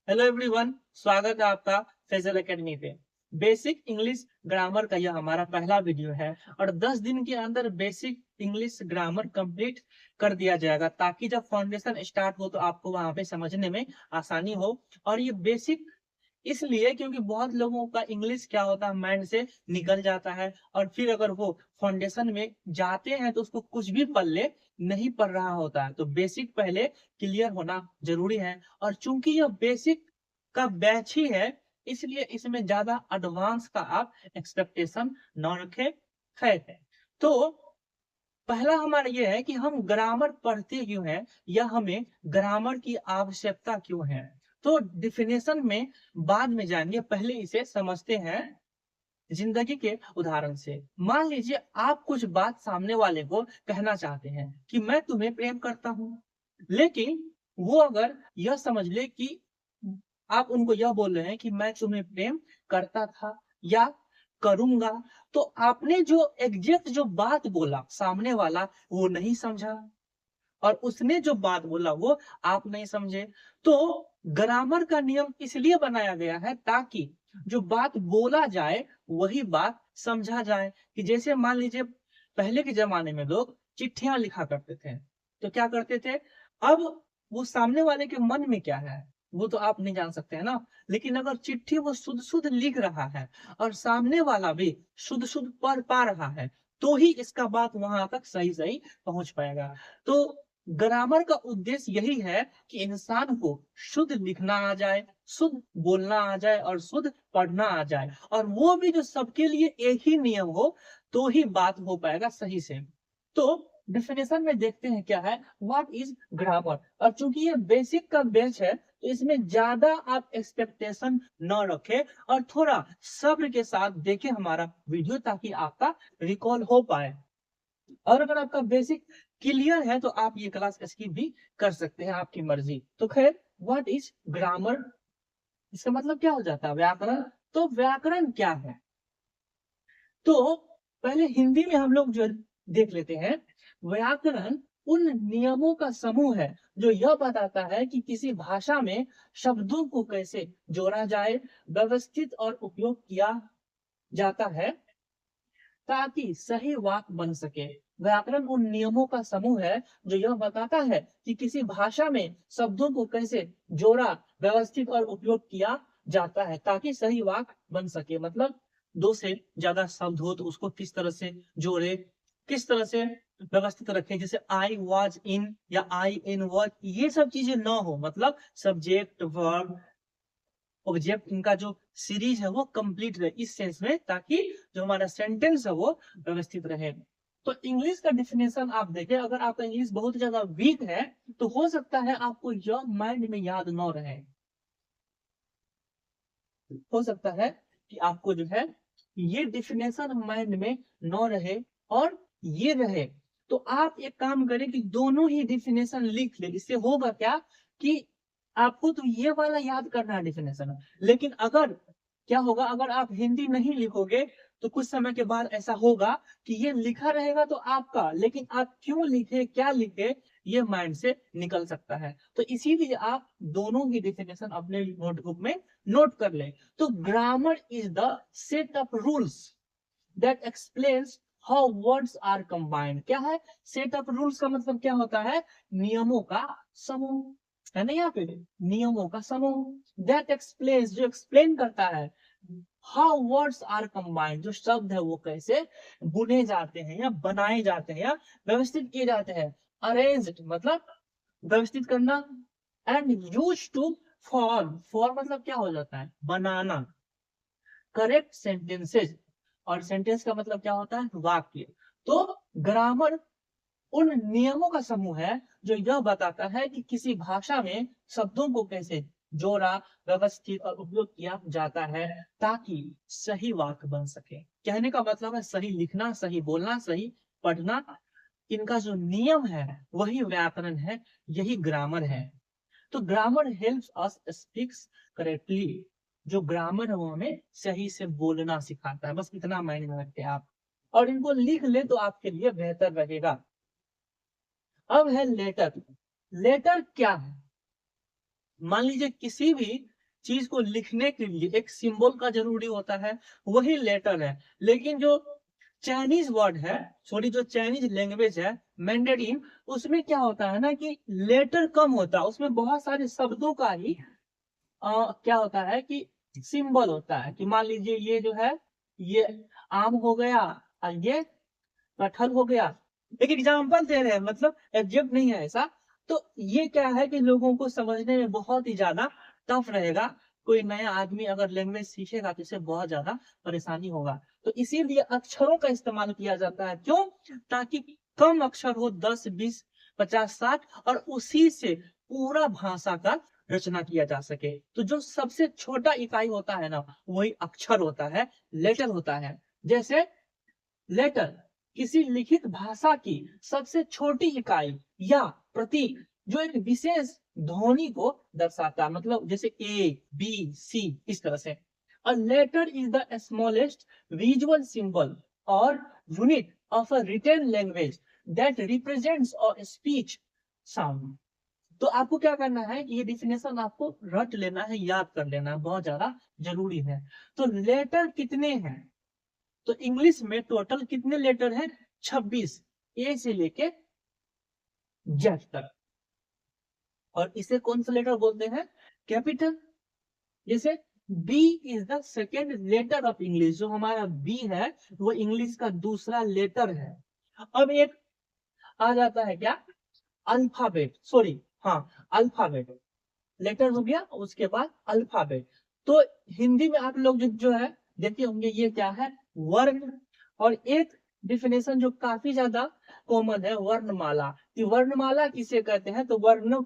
Hello everyone, स्वागत है आपका फैजल एकेडमी पे। बेसिक इंग्लिश ग्रामर का यह हमारा पहला वीडियो है और 10 दिन के अंदर बेसिक इंग्लिश ग्रामर कंप्लीट कर दिया जाएगा ताकि जब फाउंडेशन स्टार्ट हो तो आपको वहां पे समझने में आसानी हो। और ये बेसिक इसलिए क्योंकि बहुत लोगों का इंग्लिश क्या होता है, माइंड से निकल जाता है और फिर अगर वो फाउंडेशन में जाते हैं तो उसको कुछ भी पल्ले नहीं पड़ रहा होता है। तो बेसिक पहले क्लियर होना जरूरी है और चूंकि यह बेसिक का बैच ही है इसलिए इसमें ज्यादा एडवांस का आप एक्सपेक्टेशन न रखें। खैर है तो पहला हमारा यह है कि हम ग्रामर पढ़ते क्यों हैं या हमें ग्रामर की आवश्यकता क्यों है। तो डिफिनेशन में बाद में जाएंगे, पहले इसे समझते हैं जिंदगी के उदाहरण से। मान लीजिए आप कुछ बात सामने वाले को कहना चाहते हैं कि मैं तुम्हें प्रेम करता हूं, लेकिन वो अगर यह समझ ले कि आप उनको यह बोल रहे हैं कि मैं तुम्हें प्रेम करता था या करूंगा, तो आपने जो एग्जैक्ट जो बात बोला सामने वाला वो नहीं समझा और उसने जो बात बोला वो आप नहीं समझे। तो ग्रामर का नियम इसलिए बनाया गया है ताकि जो बात बोला जाए वही बात समझा जाए। कि जैसे मान लीजिए पहले के जमाने में लोग चिट्ठियां लिखा करते थे, तो क्या करते थे, अब वो सामने वाले के मन में क्या है वो तो आप नहीं जान सकते हैं ना, लेकिन अगर चिट्ठी वो शुद्ध शुद्ध लिख रहा है और सामने वाला भी शुद्ध शुद्ध पढ़ पा रहा है तो ही इसका बात वहां तक सही सही पहुंच पाएगा। तो ग्रामर का उद्देश्य यही है कि इंसान को शुद्ध लिखना आ जाए, शुद्ध बोलना आ जाए और शुद्ध पढ़ना आ जाए, और वो भी जो सबके लिए एक ही नियम हो तो ही बात हो पाएगा सही से। तो डिफिनेशन में देखते हैं क्या है, व्हाट इज ग्रामर। और चूंकि ये बेसिक का बेंच है तो इसमें ज्यादा आप एक्सपेक्टेशन न रखें और थोड़ा सब्र के साथ देखें हमारा वीडियो ताकि आपका रिकॉल हो पाए। और अगर आपका बेसिक क्लियर है तो आप ये क्लास स्किप भी कर सकते हैं, आपकी मर्जी। तो खैर, व्हाट इज ग्रामर, इसका मतलब क्या हो जाता है, व्याकरण। तो व्याकरण क्या है, तो पहले हिंदी में हम लोग जो देख लेते हैं। व्याकरण उन नियमों का समूह है जो यह बताता है कि किसी भाषा में शब्दों को कैसे जोड़ा जाए, व्यवस्थित और उपयोग किया जाता है ताकि सही वाक्य बन सके। व्याकरण उन नियमों का समूह है जो यह बताता है कि किसी भाषा में शब्दों को कैसे जोड़ा, व्यवस्थित और उपयोग किया जाता है ताकि सही वाक्य बन सके। मतलब दो से ज्यादा शब्द हो तो उसको किस तरह से जोड़े, किस तरह से व्यवस्थित रखें, जैसे आई वॉज इन या आई इन वॉज, ये सब चीजें ना हो। मतलब सब्जेक्ट वर्ब ऑब्जेक्ट इनका जो सीरीज है वो कंप्लीट रहे इस सेंस में, ताकि जो हमारा सेंटेंस है वो व्यवस्थित रहे। तो इंग्लिश का डिफिनेशन आप देखें, अगर आपका इंग्लिश बहुत ज्यादा वीक है तो हो सकता है आपको यह माइंड में याद न रहे, हो सकता है कि आपको जो है ये डिफिनेशन माइंड में न रहे और ये रहे। तो आप एक काम करें कि दोनों ही डिफिनेशन लिख ले। इससे होगा क्या कि आपको तो ये वाला याद करना है डिफिनेशन, लेकिन अगर क्या होगा, अगर आप हिंदी नहीं लिखोगे तो कुछ समय के बाद ऐसा होगा कि ये लिखा रहेगा तो आपका, लेकिन आप क्यों लिखे क्या लिखे ये माइंड से निकल सकता है। तो इसीलिए आप दोनों ही डिफिनेशन अपने नोटबुक में नोट कर ले। तो grammar is the set of rules that explains how words are combined. क्या है, सेट ऑफ रूल्स का मतलब क्या होता है, नियमों का समूह है ना, यहाँ पे नियमों का समूह। दैट एक्सप्लेन्स, जो एक्सप्लेन करता है, हाउ वर्ड्स आर कंबाइंड, जो शब्द है वो कैसे बुने जाते हैं या बनाए जाते हैं या व्यवस्थित किए जाते हैं। अरेंज्ड मतलब व्यवस्थित करना, and use to form, form मतलब क्या हो जाता है, बनाना करेक्ट सेंटेंसेस, और सेंटेंस का मतलब क्या होता है, वाक्य। तो ग्रामर उन नियमों का समूह है जो यह बताता है कि किसी भाषा में शब्दों को कैसे जोड़ा, व्यवस्थित और उपयोग किया जाता है ताकि सही वाक्य बन सके। कहने का मतलब है सही लिखना, सही बोलना, सही पढ़ना, इनका जो नियम है वही व्याकरण है, यही ग्रामर है। तो grammar helps us speaks correctly, जो ग्रामर है वो हमें सही से बोलना सिखाता है। बस इतना मायने में रखते हैं आप, और इनको लिख ले तो आपके लिए बेहतर रहेगा। अब है लेटर। लेटर क्या है, मान लीजिए किसी भी चीज को लिखने के लिए एक सिंबल का जरूरी होता है, वही लेटर है। लेकिन जो चाइनीज वर्ड है, सॉरी जो चाइनीज लैंग्वेज है मैंडरिन, उसमें क्या होता है ना कि लेटर कम होता है, उसमें बहुत सारे शब्दों का ही क्या होता है कि सिंबल होता है। कि मान लीजिए ये जो है ये आम हो गया और ये कटहल हो गया। एक एग्जाम्पल दे रहे हैं, मतलब एग्जैक्ट नहीं है ऐसा। तो ये क्या है कि लोगों को समझने में बहुत ही ज्यादा टफ रहेगा। कोई नया आदमी अगर लैंग्वेज सीखेगा तो इसे बहुत ज्यादा परेशानी होगा। तो इसीलिए अक्षरों का इस्तेमाल किया जाता है। क्यों? ताकि कम अक्षर हो, 10 20 50 60, और उसी से पूरा भाषा का रचना किया जा सके। तो जो सबसे छोटा इकाई होता है ना, वही अक्षर होता है, लेटर होता है। जैसे लेटर किसी लिखित भाषा की सबसे छोटी इकाई या प्रतीक जो एक विशेष ध्वनि को दर्शाता है, मतलब जैसे ए बी सी इस तरह से। A letter is the smallest visual symbol or unit of a written language that represents a speech sound. तो आपको क्या करना है कि ये डिफिनेशन आपको रट लेना है, याद कर लेना है, बहुत ज्यादा जरूरी है। तो लेटर कितने हैं? तो इंग्लिश में टोटल कितने लेटर हैं? 26, ए से लेके जेड तक। और इसे कौन सा लेटर बोलते हैं? कैपिटल। जैसे B is the second letter of English, जो हमारा बी है वो इंग्लिश का दूसरा लेटर है। अब एक आ जाता है क्या? अल्फाबेट, सॉरी हाँ, अल्फाबेट लेटर हो गया, उसके बाद अल्फाबेट। तो हिंदी में आप लोग जो है देखते होंगे ये क्या है? वर्ण। और एक डिफिनेशन जो काफी ज्यादा कॉमन है, वर्णमाला। कि वर्णमाला किसे कहते हैं? तो वर्णों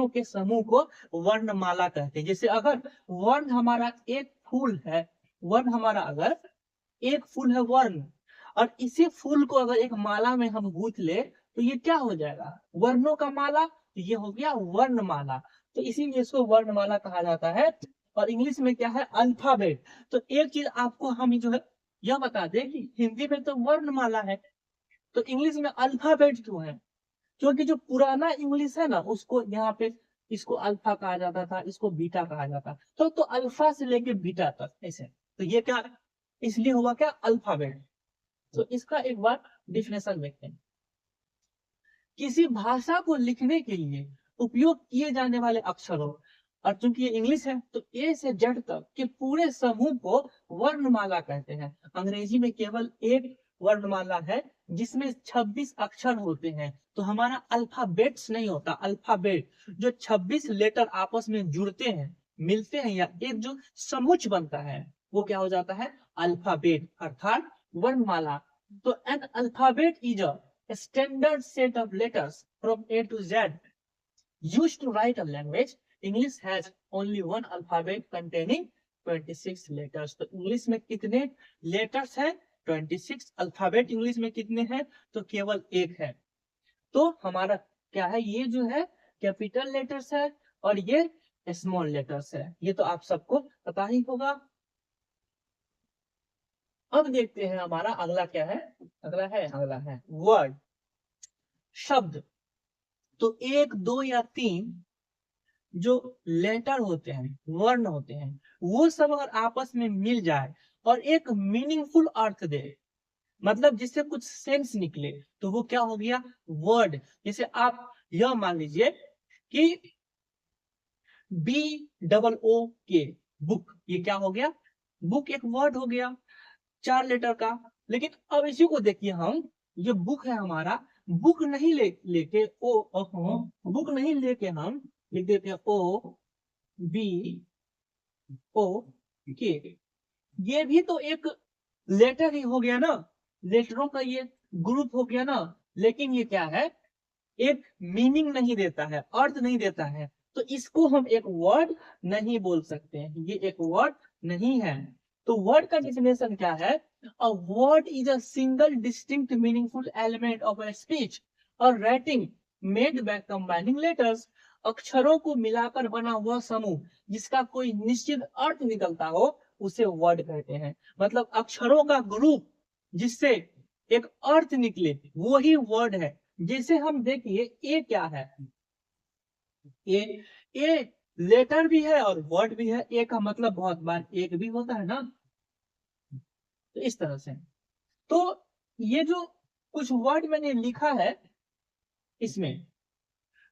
के समूह को वर्णमाला कहते हैं। जैसे अगर वर्ण हमारा एक फूल है, वर्ण हमारा अगर एक फूल है वर्ण, और इसी फूल को अगर एक माला में हम गूंथ ले तो ये क्या हो जाएगा? वर्णों का माला। तो ये हो गया वर्णमाला। तो इसीलिए इसको वर्णमाला कहा जाता है। और इंग्लिश में क्या है? अल्फाबेट। तो एक चीज आपको हम जो है यह बता दें कि हिंदी में तो वर्णमाला है, तो इंग्लिश में अल्फाबेट क्यों है? क्योंकि जो पुराना इंग्लिश है ना, उसको यहाँ पे इसको अल्फा कहा जाता था, इसको बीटा कहा जाता। तो अल्फा से लेके बीटा तक ऐसे। तो ये क्या, इसलिए हुआ क्या? अल्फाबेट। तो इसका एक बार डिफिनेशन देखते हैं। किसी भाषा को लिखने के लिए उपयोग किए जाने वाले अक्षरों, और चूंकि ये इंग्लिश है तो ए से जेड तक के पूरे समूह को वर्णमाला कहते हैं। अंग्रेजी में केवल एक वर्णमाला है जिसमें 26 अक्षर होते हैं। तो हमारा अल्फाबेट्स नहीं होता, अल्फाबेट। जो 26 लेटर आपस में जुड़ते हैं, मिलते हैं, या एक जो समुच बनता है, वो क्या हो जाता है? अल्फाबेट, अर्थात वर्णमाला। तो an alphabet is a standard set of letters from A to Z used to write a language. English has only one alphabet containing 26 letters. तो इंग्लिश में कितने लेटर्स हैं? 26। अल्फाबेट इंग्लिश में कितने हैं? तो केवल एक है। तो हमारा क्या है? ये जो है कैपिटल लेटर्स है और ये स्मॉल लेटर्स है। ये तो आप सबको पता ही होगा। अब देखते हैं हमारा अगला क्या है। अगला है वर्ड, शब्द। तो 1 2 या 3 जो लेटर होते हैं, वर्ण होते हैं, वो सब अगर आपस में मिल जाए और एक मीनिंगफुल अर्थ दे, मतलब जिससे कुछ सेंस निकले, तो वो क्या हो गया? वर्ड। जैसे आप यह मान लीजिए कि BOOK, बुक, ये क्या हो गया? बुक एक वर्ड हो गया, 4 लेटर का। लेकिन अब इसी को देखिए, हम ये बुक है हमारा, बुक नहीं लेके बुक नहीं लेके हम लिख देते हैं OBOK। ये भी तो एक लेटर ही हो गया ना, लेटरों का ये ग्रुप हो गया ना। लेकिन ये क्या है? एक मीनिंग नहीं देता है, अर्थ नहीं देता है। तो इसको हम एक वर्ड नहीं बोल सकते हैं, ये एक वर्ड नहीं है। तो वर्ड का डेफिनेशन क्या है? A word is a single distinct meaningful element of a speech और writing made by combining letters. अक्षरों को मिलाकर बना हुआ समूह जिसका कोई निश्चित अर्थ निकलता हो, उसे वर्ड कहते हैं। मतलब अक्षरों का ग्रुप जिससे एक अर्थ निकले, वही वर्ड है। जैसे हम देखिए ए क्या है? ए लेटर भी है और वर्ड भी है। एक का मतलब बहुत बार एक भी होता है ना, तो इस तरह से। तो ये जो कुछ वर्ड मैंने लिखा है इसमें,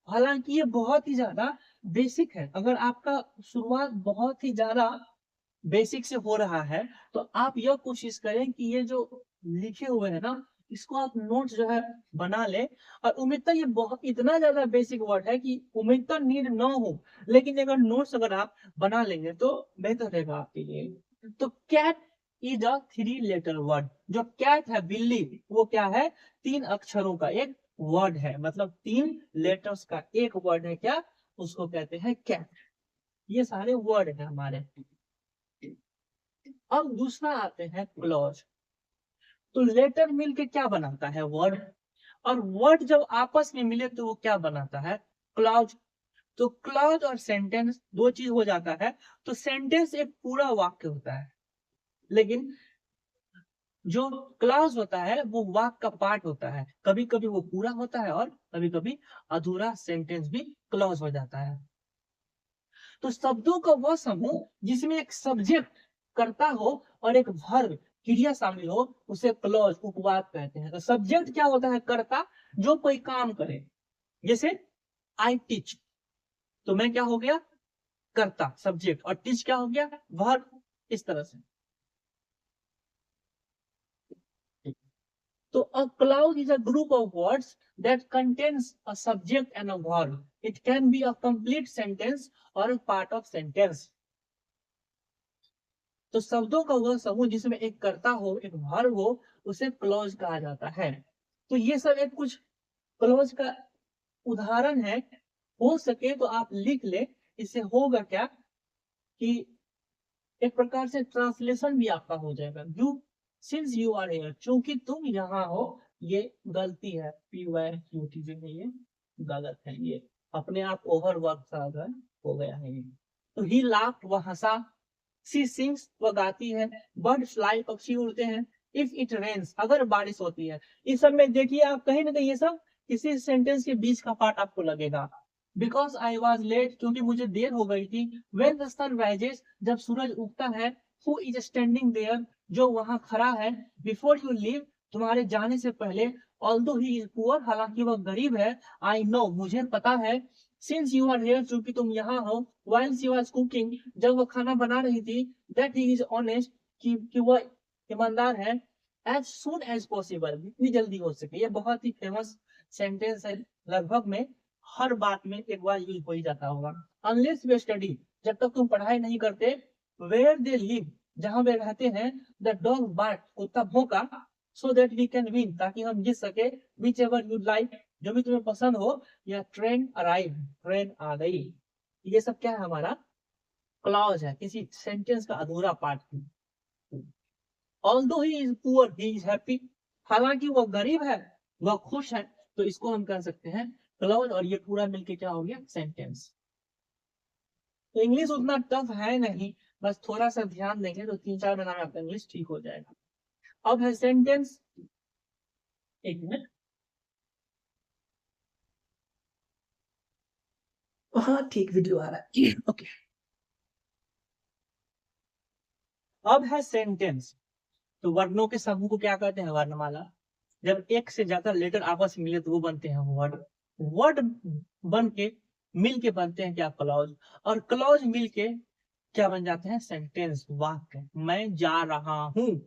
हालांकि ये बहुत ही ज्यादा बेसिक है। अगर आपका शुरुआत बहुत ही ज्यादा बेसिक से हो रहा है तो आप यह कोशिश करें कि ये जो लिखे हुए हैं ना, इसको आप नोट्स जो है बना ले। और उम्मीदता ये बहुत इतना ज्यादा बेसिक वर्ड है कि उम्मीदता नीड ना हो, लेकिन अगर नोट्स अगर आप बना लेंगे तो बेहतर रहेगा आपके लिए। तो cat is a 3 letter word. जो कैट है, बिल्ली, वो क्या है? 3 अक्षरों का एक वर्ड है, मतलब 3 लेटर्स का एक वर्ड है। क्या उसको कहते हैं? कैट। ये सारे वर्ड है हमारे। अब दूसरा आते हैं क्लॉज। तो लेटर मिलके क्या बनाता है? वर्ड। और वर्ड जब आपस में मिले तो वो क्या बनाता है? क्लॉज। तो क्लॉज और सेंटेंस दो चीज हो जाता है। तो सेंटेंस एक पूरा वाक्य होता है, लेकिन जो क्लॉज होता है वो वाक्य का पार्ट होता है। कभी कभी वो पूरा होता है और कभी कभी अधूरा सेंटेंस भी क्लॉज हो जाता है। तो शब्दों का वह समूह जिसमें एक सब्जेक्ट कर्ता हो और एक वर्ब क्रिया शामिल हो, उसे क्लॉज उपवाद कहते हैं। तो सब्जेक्ट क्या होता है? कर्ता, जो कोई काम करे। जैसे आई टीच, तो मैं क्या हो गया? कर्ता, सब्जेक्ट। और टीच क्या हो गया? वर्ब। इस तरह से। तो a clause is a group of words that contains a subject and a verb. It can be a complete sentence or a part of sentence. तो शब्दों का वह समूह जिसमें एक कर्ता हो, एक वर्ब हो, उसे क्लॉज कहा जाता है। तो ये सब एक कुछ क्लॉज का उदाहरण है। हो सके तो आप लिख ले। इससे होगा क्या कि एक प्रकार से ट्रांसलेशन भी आपका हो जाएगा। You, since you are here, चूंकि तुम यहाँ हो। ये गलती है, पी वाई क्यू टी जो है ये गलत है। ये अपने आप ओवर वर्क सा हो गया है ये। तो ही लाफ्ड, वह हंसा। सी सिंग्स, वह गाती है। बर्ड फ्लाई, पक्षी उड़ते हैं। इफ इट रेन्स, अगर बारिश होती है। इस सब में देखिए आप कहीं ना कहीं ये सब किसी सेंटेंस के बीच का पार्ट आपको लगेगा। बिकॉज आई वॉज लेट, क्योंकि मुझे देर हो गई थी। वेन द सन राइजेस, जब सूरज उगता है। हु इज स्टैंडिंग देयर, जो वहां खड़ा है। बिफोर यू लीव, तुम्हारे जाने से पहले। ऑल्दो ही इज पुअर, हालांकि वह गरीब है। आई नो, मुझे पता है। सिंस यू आर हियर, चूंकि तुम यहाँ हो। while she was cooking, जब वो खाना बना रही थी। that he is honest, कि वह ईमानदार है। as soon as possible, जितनी जल्दी हो सके। ये बहुत ही फेमस सेंटेंस है। लगभग में हर बात में एक बार यूज हो ही जाता होगा। unless we study, जब तक तुम पढ़ाई नहीं करते। where they live, जहां वे रहते हैं। the dog bark, कुत्ता भौंका। so that we can win, ताकि हम जीत सके। whichever you like, जो भी तुम्हें पसंद हो। या ट्रेन अराइव, ट्रेन आ गई। ये सब क्या है? हमारा क्लॉज है, किसी सेंटेंस का अधूरा part. Although he is poor, he is happy, हालांकि वह गरीब है, वह खुश है। तो इसको हम कह सकते हैं क्लॉज। और ये पूरा मिलके क्या हो गया? सेंटेंस। तो इंग्लिश उतना टफ है नहीं, बस थोड़ा सा ध्यान देंगे तो 3-4 महीना में आपका इंग्लिश ठीक हो जाएगा। अब है सेंटेंस। एक मिनट। हाँ ठीक, वीडियो आ रहा है। ओके। अब है सेंटेंस। तो वर्णों के समूह को क्या कहते हैं? वर्णमाला। जब एक से ज्यादा लेटर आपस में मिले तो वो बनते हैं वर्ड। वर्ड बन के मिल के बनते हैं क्या? क्लॉज। और क्लॉज मिल के क्या बन जाते हैं? सेंटेंस, वाक्य। मैं जा रहा हूं,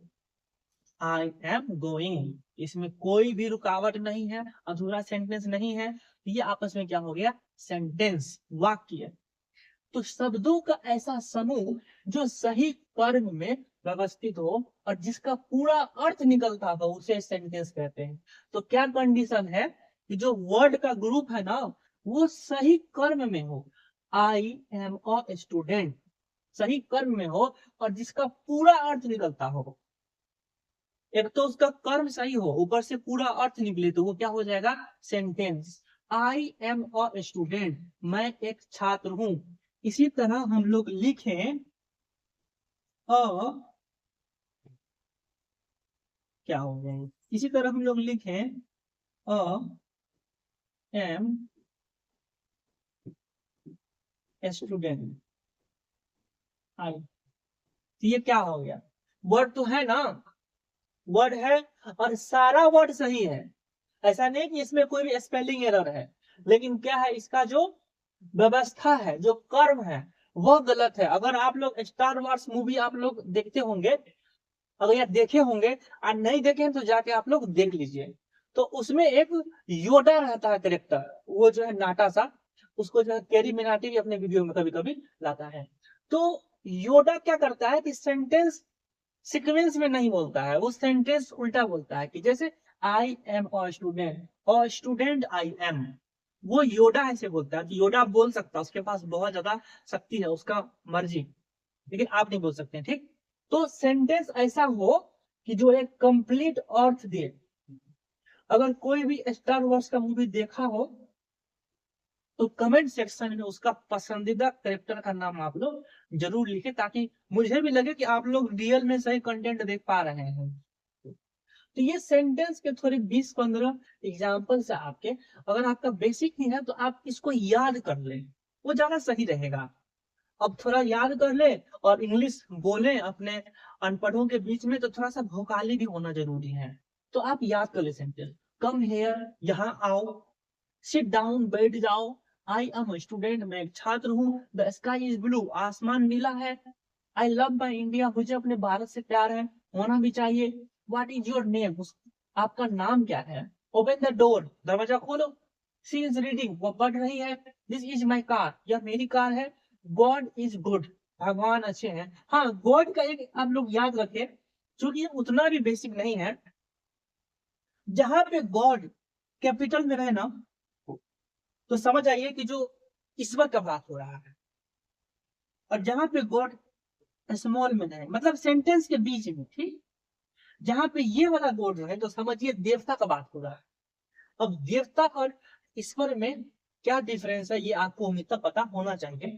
आई एम गोइंग। इसमें कोई भी रुकावट नहीं है, अधूरा सेंटेंस नहीं है। ये आपस में क्या हो गया? सेंटेंस, वाक्य। तो शब्दों का ऐसा समूह जो सही क्रम में व्यवस्थित हो और जिसका पूरा अर्थ निकलता हो, उसे सेंटेंस कहते हैं। तो क्या कंडीशन है? कि जो वर्ड का ग्रुप है ना, वो सही क्रम में हो। आई एम अ स्टूडेंट, सही क्रम में हो और जिसका पूरा अर्थ निकलता हो। एक तो उसका कर्म सही हो, ऊपर से पूरा अर्थ निकले, तो वो क्या हो जाएगा? Sentence. I am a student, मैं एक छात्र हूं। इसी तरह हम लोग लिखें अ, क्या हो गया? इसी तरह हम लोग लिखें अ एम स्टूडेंट आई। तो ये क्या हो गया, वर्ड तो है ना, वर्ड है और सारा वर्ड सही है, ऐसा नहीं कि इसमें कोई भी स्पेलिंग एरर है, लेकिन क्या है, इसका जो व्यवस्था है, जो कर्म है, वह गलत है। अगर आप लोग स्टार वार्स मूवी आप लोग देखते होंगे, अगर या देखे होंगे और नहीं देखे हैं तो जाके आप लोग देख लीजिए। तो उसमें एक योडा रहता है कैरेक्टर, वो जो है नाटा सा, उसको जो है कैरी मिनाटी भी अपने वीडियो में कभी कभी लाता है। तो योडा क्या करता है कि सेंटेंस सीक्वेंस में नहीं बोलता है, वो सेंटेंस उल्टा बोलता है, कि जैसे I am a student I am, वो योडा ऐसे बोलता है। कि योडा बोल सकता है, उसके पास बहुत ज्यादा शक्ति है, उसका मर्जी, लेकिन आप नहीं बोल सकते हैं, ठीक। तो सेंटेंस ऐसा हो कि जो एक कंप्लीट अर्थ दे। अगर कोई भी स्टार वॉर्स का मूवी देखा हो तो कमेंट सेक्शन में उसका पसंदीदा कैरेक्टर का नाम आप लोग जरूर लिखें, ताकि मुझे भी लगे कि आप लोग रियल में सही कंटेंट देख पा रहे हैं। तो ये सेंटेंस के थोड़े 20-15 एग्जाम्पल से आपके, अगर आपका बेसिक नहीं है तो आप इसको याद कर लें, वो ज्यादा सही रहेगा। अब थोड़ा याद कर ले और इंग्लिश बोले अपने अनपढ़ों के बीच में, तो थोड़ा सा भोकाली भी होना जरूरी है। तो आप याद कर ले सेंटेंस, कम हेयर, यहाँ आओ, सिट डाउन बैठ जाओ, आई एम स्टूडेंट, मैं एक छात्र हूँ, द स्काई इज ब्लू, आसमान नीला है, आई लव माई इंडिया, मुझे अपने भारत से प्यार है, होना भी चाहिए, व्हाट इज योर नेम, आपका नाम क्या है, ओपन द डोर, दरवाजा खोलो, शी इज रीडिंग, वो पढ़ रही है, दिस इज माई कार, यह मेरी कार है, गॉड इज गुड, भगवान अच्छे हैं। हाँ, गॉड का एक आप लोग याद रखें, क्योंकि ये उतना भी बेसिक नहीं है। जहां पे गॉड कैपिटल में रहे ना, तो समझ आइए कि जो ईश्वर का बात हो रहा है, और जहां पे गॉड स्मॉल में रहे, मतलब सेंटेंस के बीच में, ठीक, जहां पे ये वाला गॉड रहे तो समझिए देवता का बात हो रहा है। अब देवता और ईश्वर में क्या डिफरेंस है, ये आपको हमेशा पता होना चाहिए।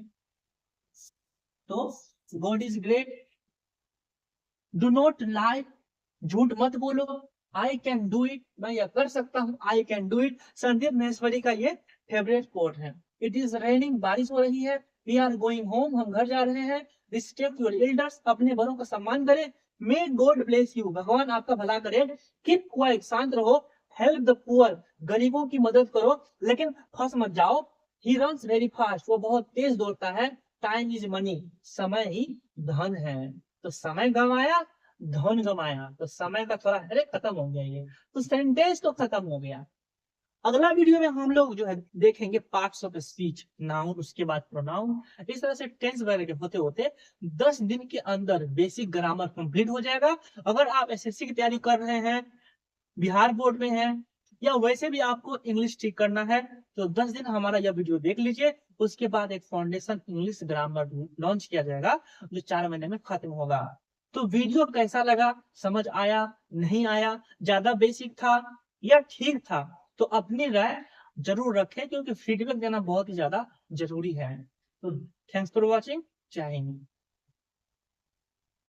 तो God is great, do not lie, झूठ मत बोलो, आई कैन डू इट, मैं यह कर सकता हूँ, I can do it, Sandeep Maheshwari का ये फेवरेट कोट है। इट इज रेनिंग, बारिश हो रही है, वी आर गोइंग होम, हम घर जा रहे हैं, रिस्पेक्ट योर एल्डर्स, अपने बड़ों का सम्मान करें, मे गॉड ब्लेस यू, भगवान आपका भला करे, कीप क्वाइट, शांत रहो, हेल्प द पुअर, गरीबों की मदद करो, लेकिन फंस मत जाओ, ही रन्स वेरी फास्ट, वो बहुत तेज दौड़ता है, टाइम इज मनी, समय ही धन है। तो समय गंवाया, धन गंवाया, तो समय का थोड़ा अरे खत्म हो गया ये, तो सेंटेंस तो खत्म हो गया। अगला वीडियो में हम लोग जो है देखेंगे पार्ट्स ऑफ स्पीच, नाउन, उसके बाद प्रोनाउन, इस तरह से टेंस वगैरह के होते होते 10 दिन के अंदर बेसिक ग्रामर कंप्लीट हो जाएगा। अगर आप एसएससी की तैयारी कर रहे हैं, बिहार बोर्ड में है, या वैसे भी आपको इंग्लिश ठीक करना है, तो 10 दिन हमारा यह वीडियो देख लीजिए। उसके बाद एक फाउंडेशन इंग्लिश ग्रामर लॉन्च किया जाएगा, जो 4 महीने में खत्म होगा। तो वीडियो कैसा लगा, समझ आया, नहीं आया, ज्यादा बेसिक था या ठीक था, तो अपनी राय जरूर रखें, क्योंकि फीडबैक देना बहुत ही ज्यादा जरूरी है। तो थैंक्स फॉर वॉचिंग, जय हिंद।